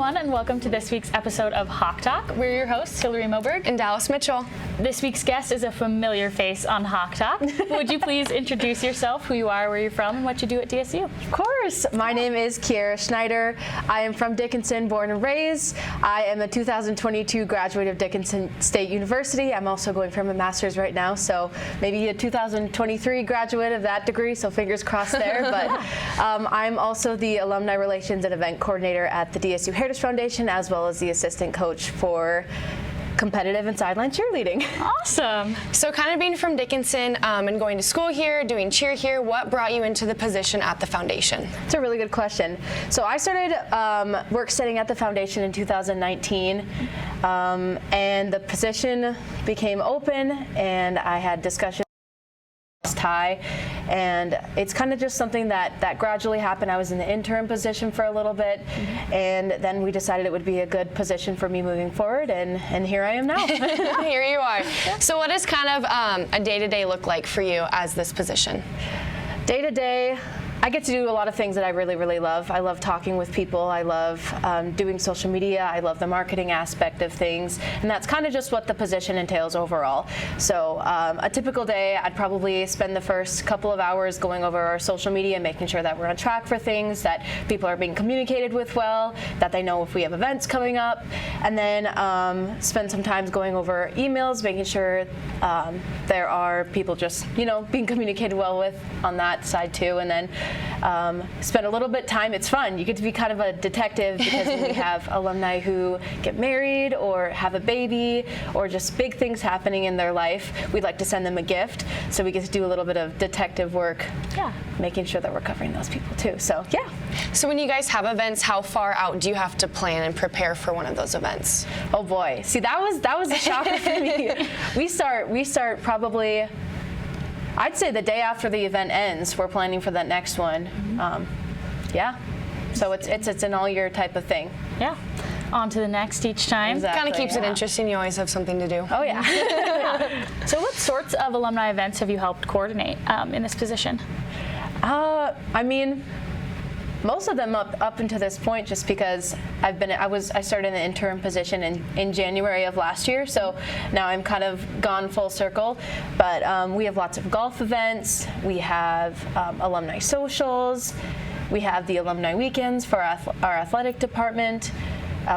everyone, and welcome to this week's episode of Hawk Talk. We're your hosts, Hillary Moberg and Dallas Mitchell. This week's guest is a familiar face on Hawk Talk. Would you please introduce yourself, who you are, where you're from, and what you do at DSU? Of course. My name is Kierra Schneider. I am from Dickinson, born and raised. I am a 2022 graduate of Dickinson State University. I'm also going for my master's right now, so maybe a 2023 graduate of that degree, so fingers crossed there. But I'm also the Alumni Relations and Event Coordinator at the DSU Heritage Foundation, as well as the assistant coach for competitive and sideline cheerleading. Awesome. So kind of being from Dickinson and going to school here, doing cheer here, what brought you into the position at the foundation? It's a really good question. So I started work studying at the foundation in 2019, and the position became open, and I had discussions tie, and it's kind of just something that gradually happened. I was in the interim position for a little bit, and then we decided it would be a good position for me moving forward, and here I am now. Here you are. So what does kind of a day-to-day look like for you as this position? Day-to-day, I get to do a lot of things that I really, really love. I love talking with people. I love doing social media. I love the marketing aspect of things. And that's kind of just what the position entails overall. So a typical day, I'd probably spend the first couple of hours going over our social media, making sure that we're on track for things, that people are being communicated with well, that they know if we have events coming up. And then spend some time going over emails, making sure there are people just, being communicated well with on that side too. And then spend a little bit of time. It's fun. You get to be kind of a detective because when we have alumni who get married or have a baby or just big things happening in their life, we'd like to send them a gift. So we get to do a little bit of detective work, making sure that we're covering those people too. So yeah. So when you guys have events, how far out do you have to plan and prepare for one of those events? Oh boy. See, that was a shocker for me. We start probably, I'd say the day after the event ends, we're planning for that next one. So it's an all year type of thing. Yeah. On to the next each time. Exactly, kind of keeps it interesting. You always have something to do. Oh yeah. So what sorts of alumni events have you helped coordinate in this position? I mean, most of them up until this point, just because I started in the interim position in January of last year, so now I'm kind of gone full circle. But we have lots of golf events. We have alumni socials. We have the alumni weekends for our athletic department.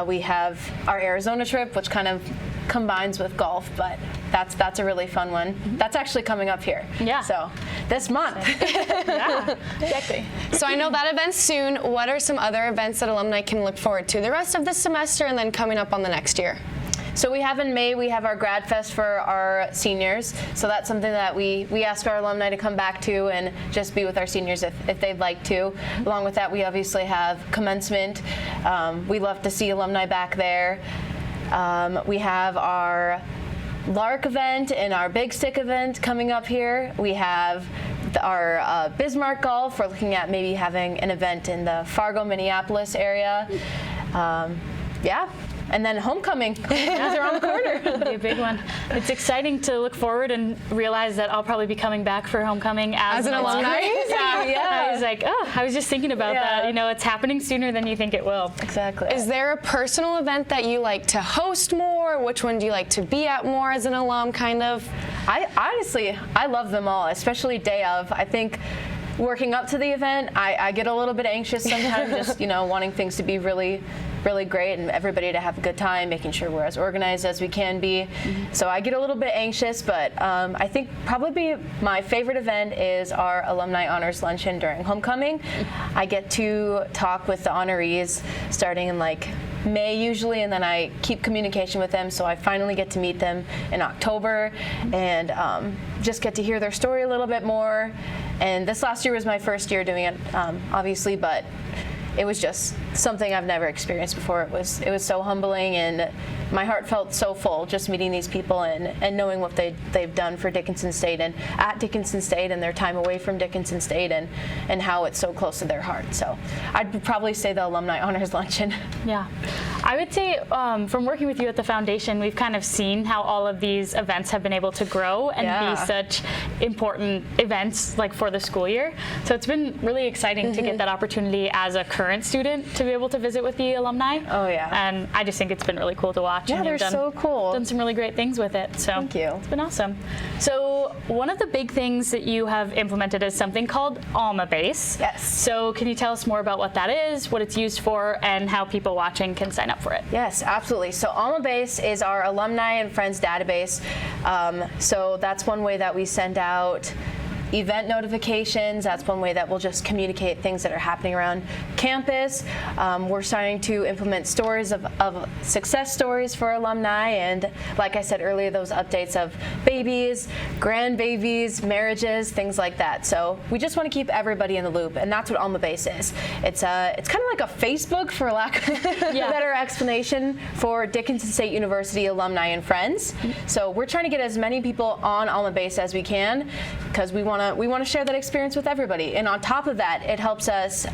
We have our Arizona trip, which kind of combines with golf, but that's a really fun one. That's actually coming up here. Yeah. So this month. Yeah, exactly. So I know that event's soon. What are some other events that alumni can look forward to the rest of this semester and then coming up on the next year? So we have in May, we have our Grad Fest for our seniors. So that's something that we ask our alumni to come back to and just be with our seniors if they'd like to. Along with that, we obviously have commencement. We love to see alumni back there. We have our LARC event and our Big Stick event coming up here. We have our Bismarck Golf. We're looking at maybe having an event in the Fargo, Minneapolis area. And then homecoming is around the corner. It'll be a big one. It's exciting to look forward and realize that I'll probably be coming back for homecoming as an alumni. Yeah. I was like, I was just thinking about that. It's happening sooner than you think it will. Exactly. Is there a personal event that you like to host more? Which one do you like to be at more as an alum, kind of? I love them all, especially day of. I think working up to the event, I get a little bit anxious sometimes, just wanting things to be really, really great and everybody to have a good time, making sure we're as organized as we can be. So I get a little bit anxious, but I think probably my favorite event is our Alumni Honors Luncheon during homecoming. I get to talk with the honorees starting in May usually, and then I keep communication with them, so I finally get to meet them in October and just get to hear their story a little bit more. And this last year was my first year doing it, obviously, but it was just something I've never experienced before. It was so humbling, and my heart felt so full just meeting these people and knowing what they've done for Dickinson State and at Dickinson State and their time away from Dickinson State and how it's so close to their heart. So I'd probably say the Alumni Honors Luncheon. Yeah. I would say from working with you at the foundation, we've kind of seen how all of these events have been able to grow and be such important events for the school year. So it's been really exciting to get that opportunity as a current student to be able to visit with the alumni. Oh, yeah. And I just think it's been really cool to watch. Yeah, and they're you've so cool. Done some really great things with it. So Thank you. It's been awesome. So one of the big things that you have implemented is something called Alma Base. Yes. So can you tell us more about what that is, what it's used for, and how people watching can sign up for it? Yes, absolutely. So Alma Base is our alumni and friends database. So that's one way that we send out event notifications. That's one way that we'll just communicate things that are happening around campus. We're starting to implement stories of success stories for alumni, and like I said earlier, those updates of babies, grandbabies, marriages, things like that. So we just want to keep everybody in the loop, and that's what Alma Base is. It's kind of like a Facebook, for lack of a better explanation, for Dickinson State University alumni and friends. So we're trying to get as many people on Alma Base as we can, because we want to share that experience with everybody. And on top of that, it helps us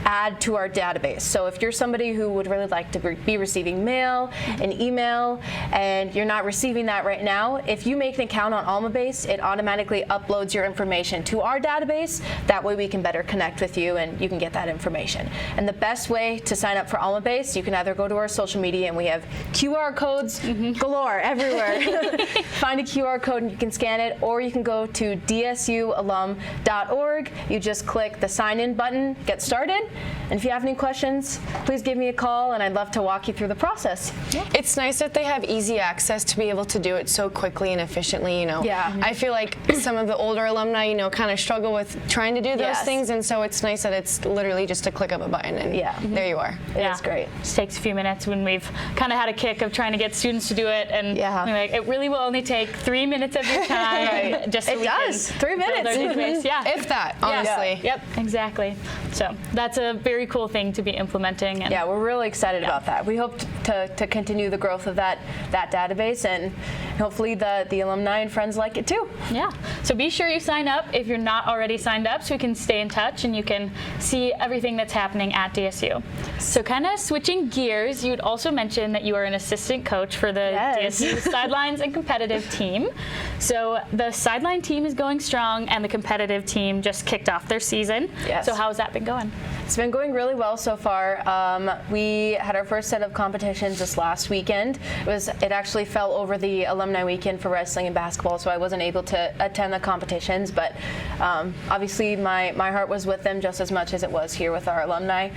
add to our database. So if you're somebody who would really like to be receiving mail and email, and you're not receiving that right now, if you make an account on Alma Base, it automatically uploads your information to our database. That way we can better connect with you and you can get that information. And the best way to sign up for Alma Base, you can either go to our social media, and we have QR codes galore everywhere. Find a QR code and you can scan it, or you can go to dsualum.org. You just click the sign in button, get started. And if you have any questions, please give me a call, and I'd love to walk you through the process. It's nice that they have easy access to be able to do it so quickly and efficiently, Yeah. I feel like some of the older alumni, kind of struggle with trying to do those things, and so it's nice that it's literally just a click of a button, and there you are. It's great. It just takes a few minutes. When we've kind of had a kick of trying to get students to do it, and we're like, it really will only take 3 minutes of your time. Just so It we does. can 3 minutes. build our database. If that, honestly. Yep, exactly. So that's a very cool thing to be implementing. And we're really excited about that. We hope to continue the growth of that database, and hopefully the alumni and friends like it too. Yeah. So be sure you sign up if you're not already signed up, so we can stay in touch and you can see everything that's happening at DSU. So kind of switching gears, you'd also mentioned that you are an assistant coach for the DSU sidelines and competitive team. So the sideline team is going strong, and the competitive team just kicked off their season. Yes. So how's that been going? It's been going really well so far. We had our first set of competitions this last weekend. It actually fell over the alumni weekend for wrestling and basketball, so I wasn't able to attend the competitions, but obviously my heart was with them just as much as it was here with our alumni.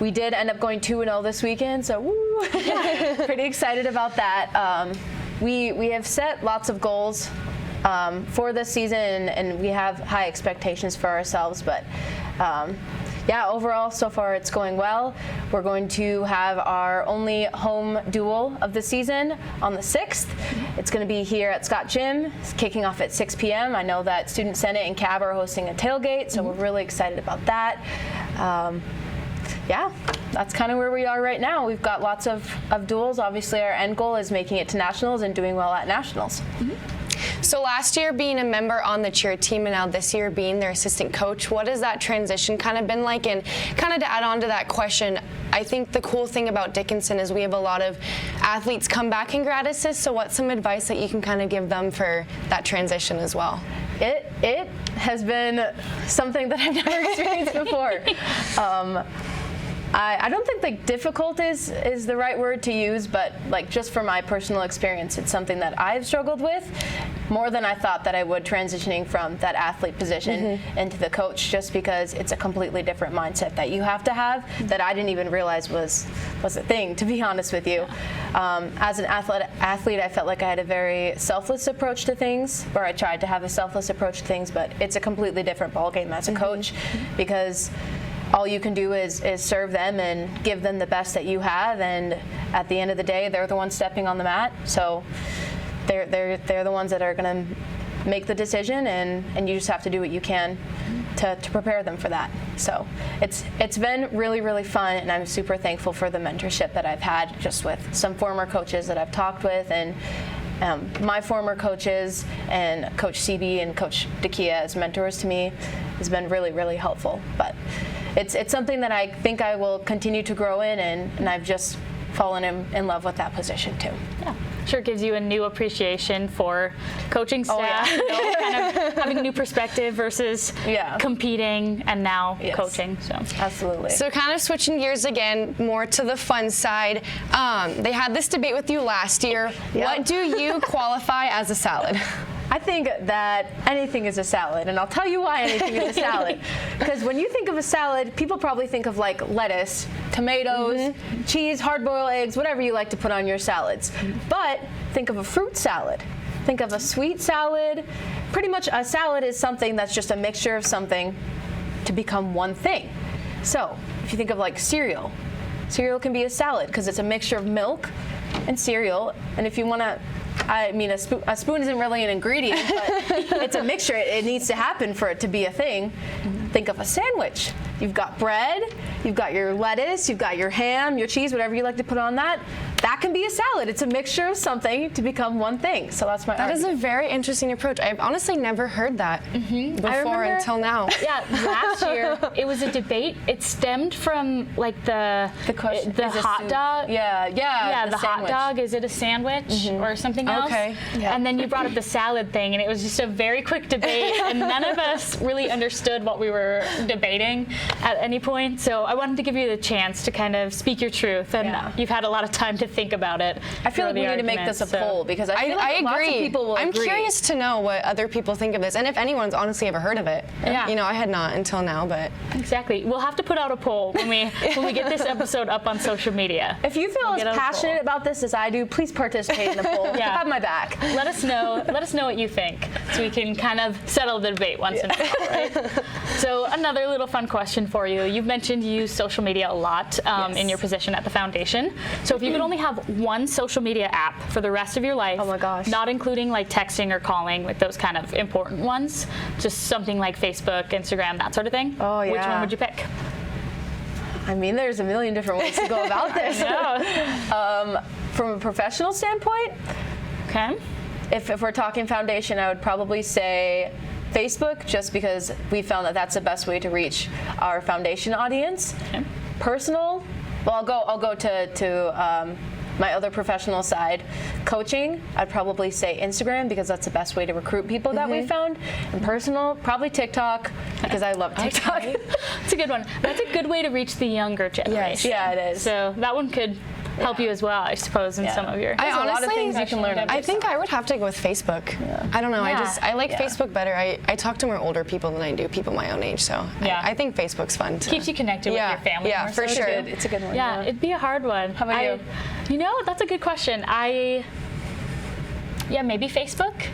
We did end up going 2-0 this weekend, so woo! Pretty excited about that. We have set lots of goals for this season, and we have high expectations for ourselves, but overall, so far it's going well. We're going to have our only home duel of the season on the 6th. It's going to be here at Scott Gym. It's kicking off at 6 p.m. I know that Student Senate and CAB are hosting a tailgate, so we're really excited about that. That's kind of where we are right now. We've got lots of duels. Obviously, our end goal is making it to nationals and doing well at nationals. So last year being a member on the cheer team, and now this year being their assistant coach, what has that transition kind of been like? And kind of to add on to that question, I think the cool thing about Dickinson is we have a lot of athletes come back in grad assist, so what's some advice that you can kind of give them for that transition as well? It has been something that I've never experienced before. I don't think like difficult is the right word to use, but like just from my personal experience, it's something that I've struggled with more than I thought that I would, transitioning from that athlete position into the coach, just because it's a completely different mindset that you have to have that I didn't even realize was a thing, to be honest with you. As an athlete, I felt like I had a very selfless approach to things, or I tried to have a selfless approach to things, but it's a completely different ballgame as a coach, because all you can do is serve them and give them the best that you have, and at the end of the day, they're the ones stepping on the mat. So they're the ones that are going to make the decision, and you just have to do what you can to prepare them for that. So it's been really, really fun, and I'm super thankful for the mentorship that I've had just with some former coaches that I've talked with, and my former coaches and Coach CB and Coach Dacotah as mentors to me has been really, really helpful. But it's something that I think I will continue to grow in, and I've just fallen in love with that position too. Yeah. sure it gives you a new appreciation for coaching staff, kind of having a new perspective versus competing and now coaching. So Absolutely. So kind of switching gears again, more to the fun side. They had this debate with you last year. What do you qualify as a salad? I think that anything is a salad, and I'll tell you why anything is a salad. Because when you think of a salad, people probably think of like lettuce, tomatoes, cheese, hard-boiled eggs, whatever you like to put on your salads. But think of a fruit salad. Think of a sweet salad. Pretty much a salad is something that's just a mixture of something to become one thing. So if you think of like cereal, cereal can be a salad because it's a mixture of milk and cereal. And if you want to, I mean, a spoon isn't really an ingredient, but it's a mixture. It needs to happen for it to be a thing. Think of a sandwich. You've got bread, you've got your lettuce, you've got your ham, your cheese, whatever you like to put on that. That can be a salad. It's a mixture of something to become one thing. So that's my argument. That is a very interesting approach. I've honestly never heard that before until now. Yeah, last year it was a debate. It stemmed from like the hot dog. Yeah, the hot dog. Is it a sandwich or something else? Okay. Yeah. And then you brought up the salad thing, and it was just a very quick debate, and none of us really understood what we were debating at any point. So I wanted to give you the chance to kind of speak your truth, and you've had a lot of time to think about it. I feel like we need to make this a poll because I feel like lots of people will I'm agree. curious to know what other people think of this, and if anyone's honestly ever heard of it. Yeah. You know, I had not until now, but Exactly. We'll have to put out a poll when we get this episode up on social media. If you feel as passionate about this as I do, please participate in the poll. Yeah. Have my back. Let us know what you think, so we can kind of settle the debate once and for all, right? So another little fun question for you. You've mentioned you use social media a lot in your position at the foundation. So if you could only have one social media app for the rest of your life, oh my gosh, not including like texting or calling, like those kind of important ones, just something like Facebook, Instagram, that sort of thing. Oh yeah. Which one would you pick? I mean, there's a million different ways to go about this. From a professional standpoint, Okay. if we're talking foundation, I would probably say Facebook, just because we found that that's the best way to reach our foundation audience. Okay. Personal, well, I'll go to my other professional side, coaching. I'd probably say Instagram because that's the best way to recruit people that we found. And personal, probably TikTok because I love TikTok. Okay. It's a good one. That's a good way to reach the younger generation. Yeah, it is. So that one could help you as well, I suppose, in some of your. I honestly, a lot of things you can learn. I think I would have to go with Facebook. I don't know. Yeah. I like Facebook better. I talk to more older people than I do people my own age. So I think Facebook's fun. Keeps you connected with your family. Yeah, more for so, sure. too. It's a good one. Yeah, it'd be a hard one. How about you? You know, that's a good question. Maybe Facebook.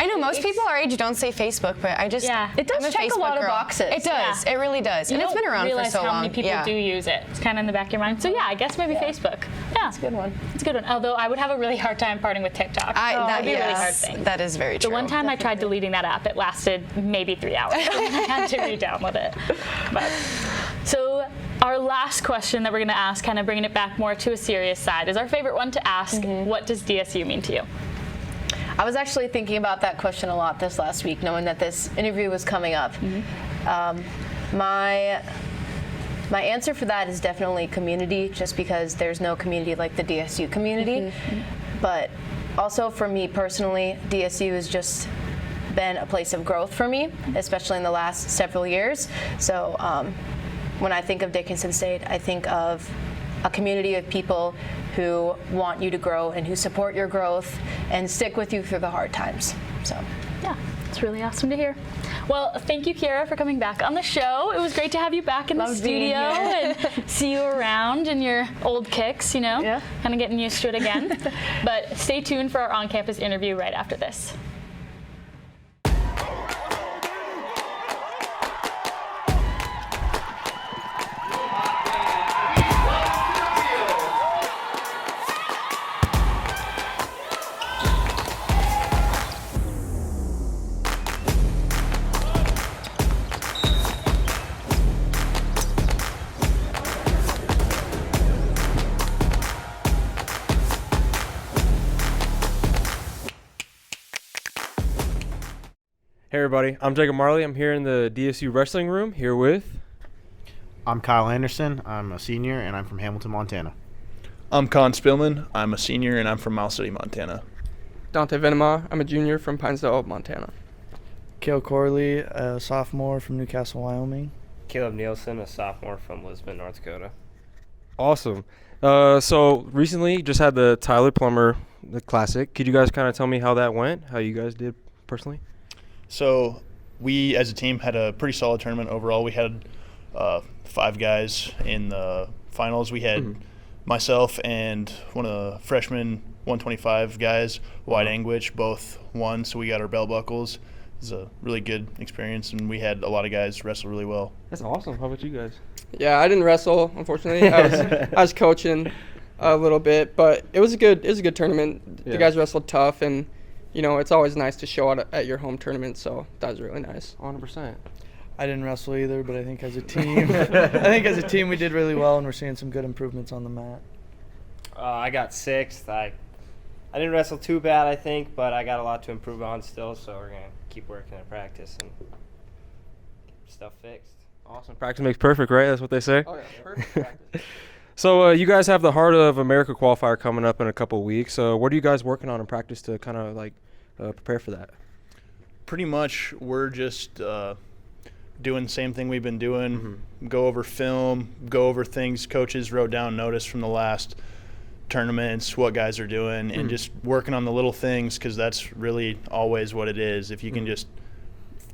I know most people our age don't say Facebook, but I just it does I'm a check a Facebook lot of girl. boxes. It does. It really does. And it's been around for realize so how long. many people do use it. It's kind of in the back of your mind. So yeah, I guess maybe Facebook. Yeah, It's a good one. it's a good one. Although I would have a really hard time parting with TikTok. That would be a really hard thing. That is very true. The one time I tried deleting that app, it lasted maybe 3 hours. I had to re-download it. But, so our last question that we're going to ask, kind of bringing it back more to a serious side, is our favorite one to ask. What does DSU mean to you? I was actually thinking about that question a lot this last week, knowing that this interview was coming up. My answer for that is definitely community, just because there's no community like the DSU community. But also for me personally, DSU has just been a place of growth for me, especially in the last several years. So when I think of Dickinson State, I think of a community of people who want you to grow and who support your growth and stick with you through the hard times. So, yeah, it's really awesome to hear. Well, thank you, Kierra, for coming back on the show. It was great to have you back in the studio and see you around in your old kicks, you know, kind of getting used to it again. But stay tuned for our on-campus interview right after this. Hey everybody, I'm Jacob Marley. I'm here in the DSU wrestling room here with... I'm Kyle Anderson. I'm a senior and I'm from Hamilton, Montana. I'm Con Spillman. I'm a senior, and I'm from Miles City, Montana. Dante Venema. I'm a junior from Pinesdale, Montana. Kale Corley, a sophomore from Newcastle, Wyoming. Caleb Nielsen, a sophomore from Lisbon, North Dakota. Awesome. So recently just had the Tyler Plummer the Classic. Could you guys kind of tell me how that went, how you guys did personally? So we, as a team, had a pretty solid tournament overall. We had 5 guys in the finals. We had myself and one of the freshman 125 guys, White Anguich, both won, so we got our belt buckles. It was a really good experience, and we had a lot of guys wrestle really well. That's awesome. How about you guys? Yeah, I didn't wrestle, unfortunately. I was coaching a little bit, but it was a good tournament. Yeah. The guys wrestled tough, and it's always nice to show out at your home tournament, so that was really nice. 100%. I didn't wrestle either, but I think as a team, we did really well, and we're seeing some good improvements on the mat. I got 6th. I didn't wrestle too bad, I think, but I got a lot to improve on still, so we're going to keep working at practice and get stuff fixed. Awesome. Practice makes perfect, right? That's what they say. Oh, yeah, perfect practice. So you guys have the Heart of America Qualifier coming up in a couple weeks. What are you guys working on in practice to kind of prepare for that? Pretty much we're just doing the same thing we've been doing, go over film, go over things coaches wrote down, notice from the last tournaments, what guys are doing, and just working on the little things, because that's really always what it is. If you can just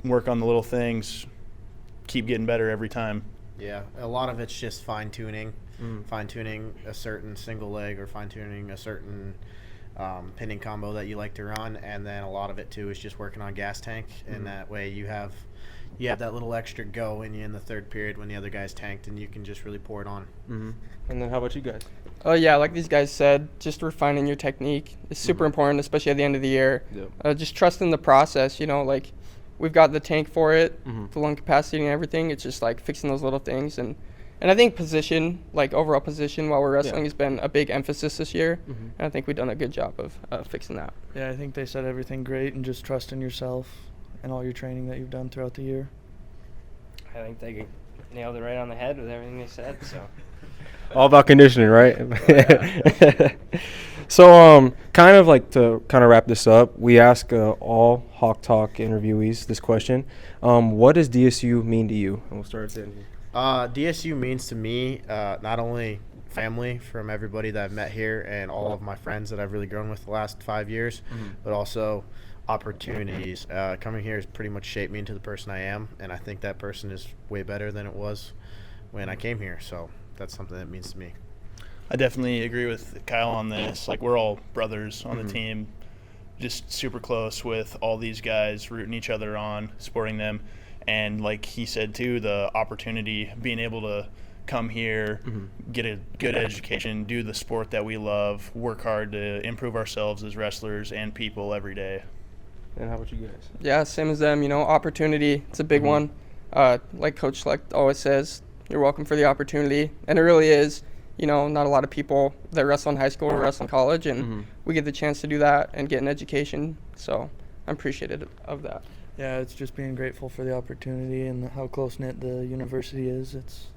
work on the little things, keep getting better every time. Yeah, a lot of it's just fine-tuning, fine-tuning a certain single leg or fine-tuning a certain pinning combo that you like to run, and then a lot of it too is just working on gas tank, and that way you have that little extra go in you in the third period when the other guy's tanked, and you can just really pour it on. And then how about you guys? Yeah, like these guys said, just refining your technique is super important, especially at the end of the year. Yep. Just trusting the process, like we've got the tank for it, the lung capacity and everything. It's just like fixing those little things. And I think position, like overall position while we're wrestling has been a big emphasis this year. And I think we've done a good job of fixing that. Yeah, I think they said everything great, and just trust in yourself and all your training that you've done throughout the year. I think they nailed it right on the head with everything they said, so. All about conditioning, right? So, kind of like to wrap this up, we ask all Hawk Talk interviewees this question. What does DSU mean to you? And we'll start at the end here. DSU means to me not only family from everybody that I've met here and all of my friends that I've really grown with the last 5 years, but also opportunities. Coming here has pretty much shaped me into the person I am, and I think that person is way better than it was when I came here, so that's something that means to me. I definitely agree with Kyle on this. Like, we're all brothers on the team, just super close with all these guys, rooting each other on, supporting them. And like he said too, the opportunity, being able to come here, get a good education, do the sport that we love, work hard to improve ourselves as wrestlers and people every day. And how about you guys? Yeah, same as them. Opportunity, it's a big one. Like Coach Schlecht always says, you're welcome for the opportunity. And it really is. Not a lot of people that wrestle in high school or wrestle in college, and we get the chance to do that and get an education. So I'm appreciative of that. Yeah, it's just being grateful for the opportunity and how close-knit the university is. It's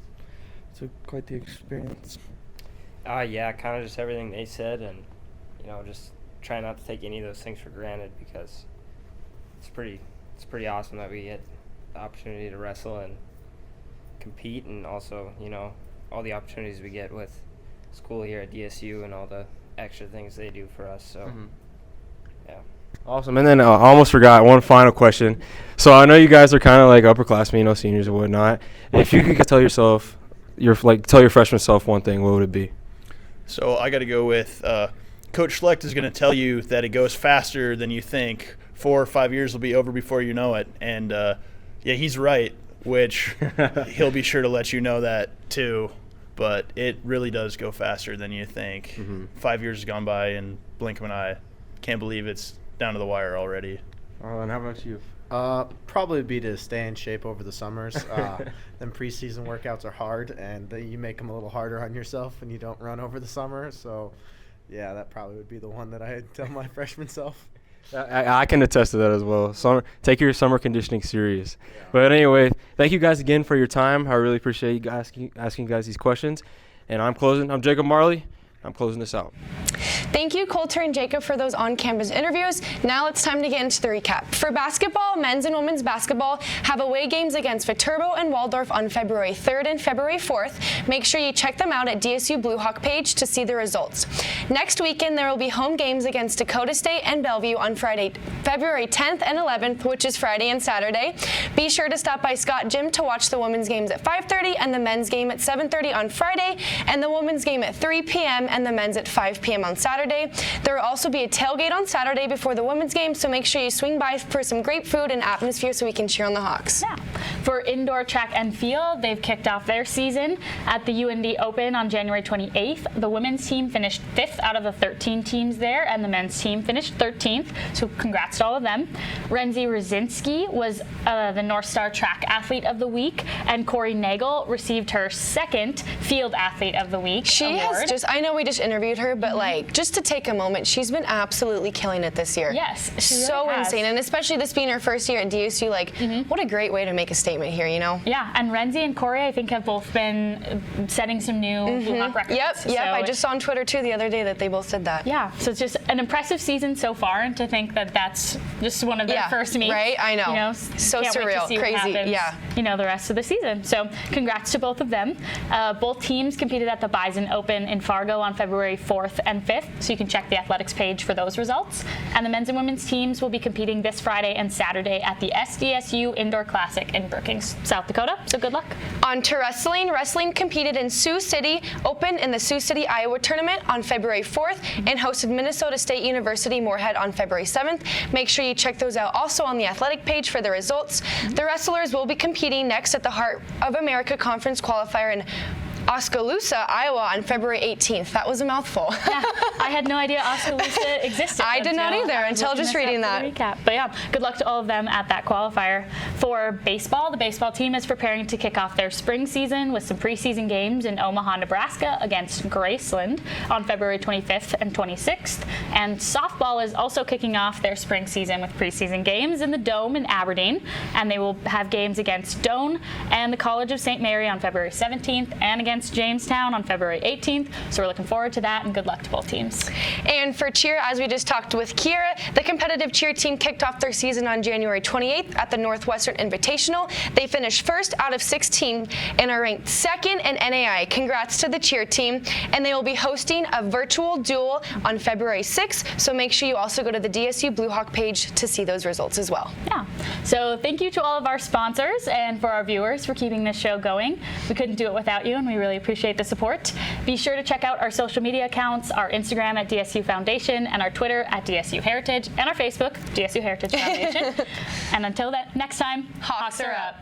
quite the experience. Yeah, kind of just everything they said, and just try not to take any of those things for granted, because it's pretty awesome that we get the opportunity to wrestle and compete, and also all the opportunities we get with school here at DSU and all the extra things they do for us. So yeah. Awesome. And then I almost forgot one final question. So I know you guys are kind of like upperclassmen, seniors and whatnot. If you could tell yourself, tell your freshman self one thing, what would it be? So I got to go with Coach Schlecht is going to tell you that it goes faster than you think. 4 or 5 years will be over before you know it. And, yeah, he's right, which he'll be sure to let you know that too. But it really does go faster than you think. 5 years has gone by in blink of an eye. Can't believe it's down to the wire already. And how about you? Probably be to stay in shape over the summers. Them preseason workouts are hard, and you make them a little harder on yourself when you don't run over the summer. So, yeah, that probably would be the one that I'd tell my freshman self. I can attest to that as well. Take your summer conditioning serious. Yeah. But anyway, thank you guys again for your time. I really appreciate you asking you guys these questions. And I'm closing. I'm Jacob Marley. I'm closing this out. Thank you, Coulter and Jacob, for those on-campus interviews. Now it's time to get into the recap. For basketball, men's and women's basketball have away games against Viterbo and Waldorf on February 3rd and February 4th. Make sure you check them out at DSU Blue Hawk page to see the results. Next weekend, there will be home games against Dacotah State and Bellevue on Friday, February 10th and 11th, which is Friday and Saturday. Be sure to stop by Scott Gym to watch the women's games at 5:30 and the men's game at 7:30 on Friday, and the women's game at 3 p.m. and the men's at 5 p.m. on Saturday. There will also be a tailgate on Saturday before the women's game, so make sure you swing by for some great food and atmosphere so we can cheer on the Hawks. Yeah. For indoor track and field, they've kicked off their season at the UND Open on January 28th. The women's team finished 5th out of the 13 teams there, and the men's team finished 13th, so congrats to all of them. Renzi Rosinski was the North Star Track Athlete of the Week, and Corey Nagel received her 2nd Field Athlete of the Week She award. has just, I know we just interviewed her, but like, just to take a moment, she's been absolutely killing it this year. Yes, she so really has. insane, and especially this being her first year at DSU, like, what a great way to make a statement here, you know? Yeah, and Renzi and Corey, I think, have both been setting some new Blue Hawk records. Yep, So I just saw on Twitter too the other day that they both said that. Yeah, so it's just an impressive season so far, and to think that that's just one of their first meets. Right, I know. You know, So can't wait to surreal, see what crazy, happens, yeah. You know, the rest of the season. So congrats to both of them. Both teams competed at the Bison Open in Fargo on February 4th and 5th, so you can check the athletics page for those results. And the men's and women's teams will be competing this Friday and Saturday at the SDSU Indoor Classic in Brookings, South Dakota. So good luck. On to wrestling. Wrestling competed in Sioux City Open in the Sioux City, Iowa tournament on February 4th and hosted Minnesota State University Moorhead on February 7th. Make sure you check those out also on the athletic page for the results. The wrestlers will be competing next at the Heart of America Conference Qualifier in Oskaloosa, Iowa on February 18th. That was a mouthful. Yeah, I had no idea Oskaloosa existed. I did not either I was until looking just this reading up for that. the recap. But yeah, good luck to all of them at that qualifier. For baseball, the baseball team is preparing to kick off their spring season with some preseason games in Omaha, Nebraska against Graceland on February 25th and 26th. And softball is also kicking off their spring season with preseason games in the Dome in Aberdeen. And they will have games against Doane and the College of St. Mary on February 17th and against Jamestown on February 18th. So we're looking forward to that, and good luck to both teams. And for cheer, as we just talked with Kierra, the competitive cheer team kicked off their season on January 28th at the Northwestern Invitational. They finished 1st out of 16 and are ranked 2nd in NAI. Congrats to the cheer team. And they will be hosting a virtual duel on February 6th. So make sure you also go to the DSU Blue Hawk page to see those results as well. Yeah. So thank you to all of our sponsors and for our viewers for keeping this show going. We couldn't do it without you, and we really appreciate the support. Be sure to check out our social media accounts, our Instagram at DSU Foundation, and our Twitter at DSU Heritage, and our Facebook, DSU Heritage Foundation. And until that next time, Hawks are up.